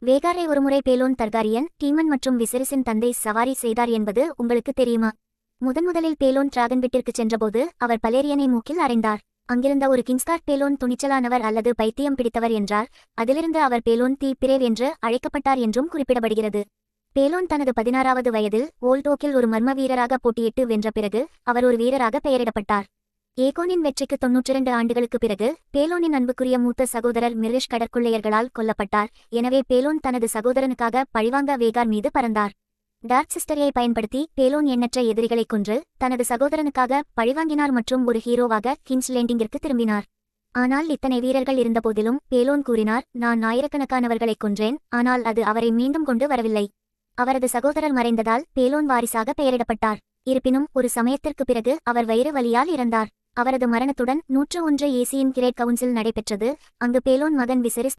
வேகாரை ஒருமுறை Ballon தர்காரியன் demon மற்றும் விசரிஸின் தந்தை சவாரி செய்தார் என்பது உங்களுக்கு தெரியுமா? முதன்முதலில் பேலோன் டிராகன்பிட்டிற்கு சென்றபோது அவர் பலேரியனை மூக்கில் அறைந்தார். அங்கிருந்த ஒரு கிங்ஸ்கார்ட் பேலோன் துணிச்சலானவர் அல்லது பைத்தியம் பிடித்தவர் என்றார். அதிலிருந்து அவர் பேலோன் தி பிரேவ் என்று அழைக்கப்பட்டார் என்றும் குறிப்பிடப்படுகிறது. பேலோன் தனது 16வது வயதில் ஓல்டோக்கில் ஒரு மர்ம வீரராக போட்டியிட்டு வென்ற பிறகு அவர் ஒரு வீரராக பெயரிடப்பட்டார். ஏகோனின் வெற்றிக்கு 92 ஆண்டுகளுக்கு பிறகு பேலோனின் அன்புக்குரிய மூத்த சகோதரர் மிரிஷ் கடற்கொள்ளையர்களால் கொல்லப்பட்டார். எனவே பேலோன் தனது சகோதரனுக்காக பழிவாங்க வேகார் மீது பறந்தார். டார்க் சிஸ்டரியை பயன்படுத்தி பேலோன் எண்ணற்ற எதிரிகளை கொன்று தனது சகோதரனுக்காக பழிவாங்கினார் மற்றும் ஒரு ஹீரோவாக கிங்ஸ் லேண்டிங்கிற்கு திரும்பினார். ஆனால் இத்தனை வீரர்கள் இருந்தபோதிலும் பேலோன் கூறினார், நான் ஆயிரக்கணக்கானவர்களை கொன்றேன், ஆனால் அது அவரை மீண்டும் கொண்டு வரவில்லை. அவரது சகோதரர் மறைந்ததால் பேலோன் வாரிசாக பெயரிடப்பட்டார். இருப்பினும் ஒரு சமயத்திற்கு பிறகு அவர் வயிறு வலியால் இறந்தார். அவரது மரணத்துடன் 101 ஏசியின் கிரேட் கவுன்சில் நடைபெற்றது. அங்கு பேலோன் மகன் விசரிஸ்